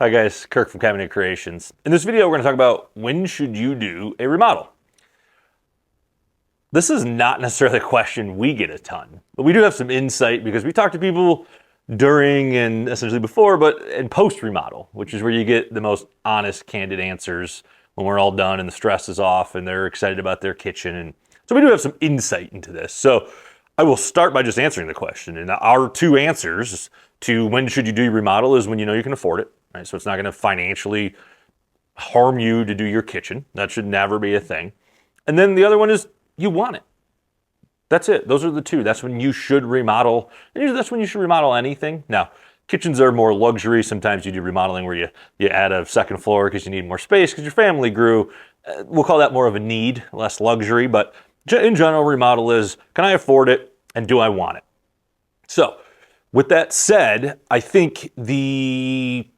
Hi guys, Kirk from Cabinet Creations. In this video, we're going to talk about when should you do a remodel. This is not necessarily a question we get a ton, but we do have some insight because we talk to people during and essentially before, but in post remodel, which is where you get the most honest, candid answers when we're all done and the stress is off and they're excited about their kitchen. And so we do have some insight into this. So I will start by just answering the question. And our two answers to when should you do remodel is when you know you can afford it. Right? So it's not going to financially harm you to do your kitchen. That should never be a thing. And then the other one is you want it. That's it. Those are the two. That's when you should remodel. And usually that's when you should remodel anything. Now, kitchens are more luxury. Sometimes you do remodeling where you add a second floor because you need more space because your family grew. We'll call that more of a need, less luxury. But in general, remodel is, can I afford it and do I want it? So with that said, I think the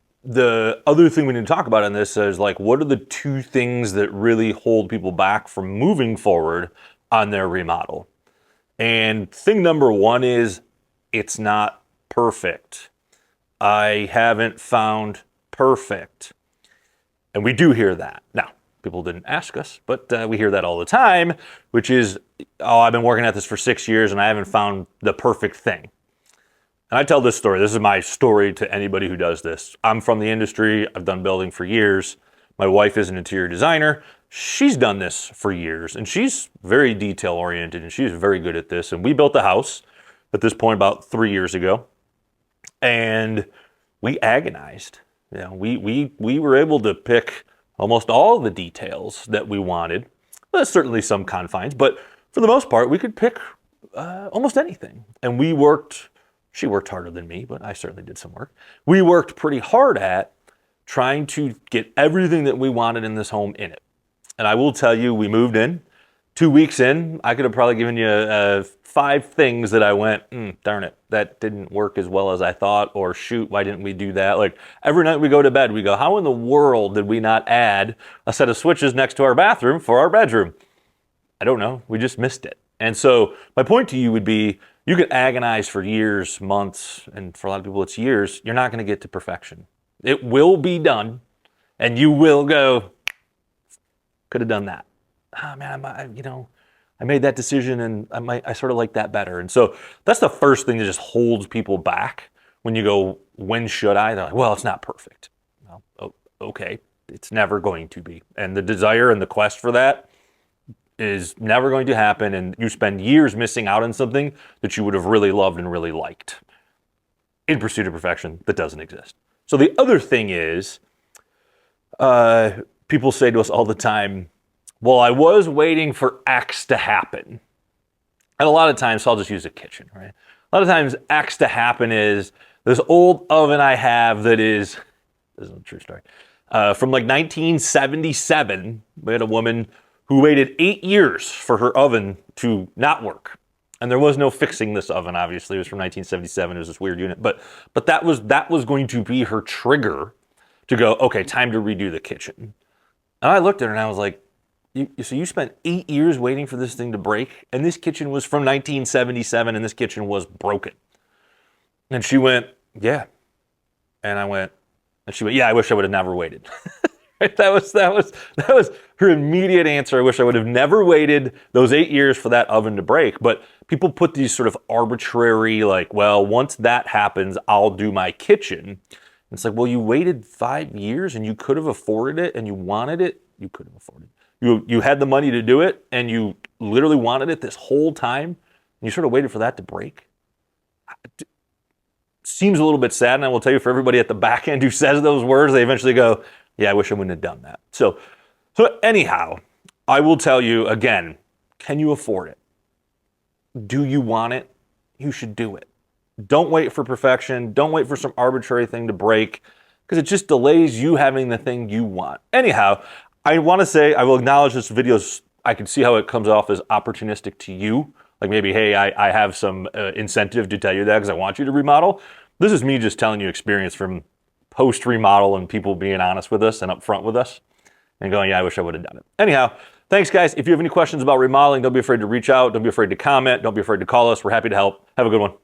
other thing we need to talk about in this is like, what are the two things that really hold people back from moving forward on their remodel? And thing number one is it's not perfect. I haven't found perfect. And we do hear that. Now, people didn't ask us, but we hear that all the time, which is, oh, I've been working at this for 6 years and I haven't found the perfect thing. And I tell this story. This is my story to anybody who does this. I'm from the industry. I've done building for years. My wife is an interior designer. She's done this for years, and she's very detail-oriented, and she's very good at this. And we built a house at this point about 3 years ago, and we agonized. You know, we were able to pick almost all the details that we wanted. There's certainly some confines, but for the most part, we could pick almost anything. And we worked. She worked harder than me, but I certainly did some work. We worked pretty hard at trying to get everything that we wanted in this home in it. And I will tell you, we moved in. 2 weeks in, I could have probably given you 5 things that I went, darn it, that didn't work as well as I thought, or shoot, why didn't we do that? Like every night we go to bed, we go, how in the world did we not add a set of switches next to our bathroom for our bedroom? I don't know, we just missed it. And so my point to you would be, you can agonize for years, months, and for a lot of people it's years. You're not going to get to perfection. It will be done, and you will go, could have done that. Ah, man, I made that decision, and I sort of like that better. And so that's the first thing that just holds people back when you go, when should I? They're like, well, it's not perfect. Well, okay, it's never going to be. And the desire and the quest for that is never going to happen, and you spend years missing out on something that you would have really loved and really liked in pursuit of perfection that doesn't exist. So the other thing is, people say to us all the time, well, I was waiting for X to happen. And a lot of times, so I'll just use a kitchen, right? A lot of times X to happen is this old oven I have that is, this is a true story, from like 1977, we had a woman who waited 8 years for her oven to not work. And there was no fixing this oven, obviously. It was from 1977. It was this weird unit. But that was going to be her trigger to go, okay, time to redo the kitchen. And I looked at her and I was like, so you spent 8 years waiting for this thing to break? And this kitchen was from 1977 and this kitchen was broken. And she went, yeah. And she went, yeah, I wish I would have never waited. Right? That was her immediate answer. I wish I would have never waited those 8 years for that oven to break. But people put these sort of arbitrary, like, well, once that happens, I'll do my kitchen. And it's like, well, you waited 5 years and you could have afforded it and you wanted it. You could have afforded it. You had the money to do it and you literally wanted it this whole time. And you sort of waited for that to break. Seems a little bit sad. And I will tell you, for everybody at the back end who says those words, they eventually go, yeah, I wish I wouldn't have done that. So anyhow, I will tell you again, can you afford it? Do you want it? You should do it. Don't wait for perfection. Don't wait for some arbitrary thing to break because it just delays you having the thing you want. Anyhow, I want to say, I will acknowledge this video. I can see how it comes off as opportunistic to you. Like maybe, hey, I have some incentive to tell you that because I want you to remodel. This is me just telling you experience from post-remodel and people being honest with us and upfront with us and going, yeah, I wish I would have done it. Anyhow, thanks, guys. If you have any questions about remodeling, don't be afraid to reach out. Don't be afraid to comment. Don't be afraid to call us. We're happy to help. Have a good one.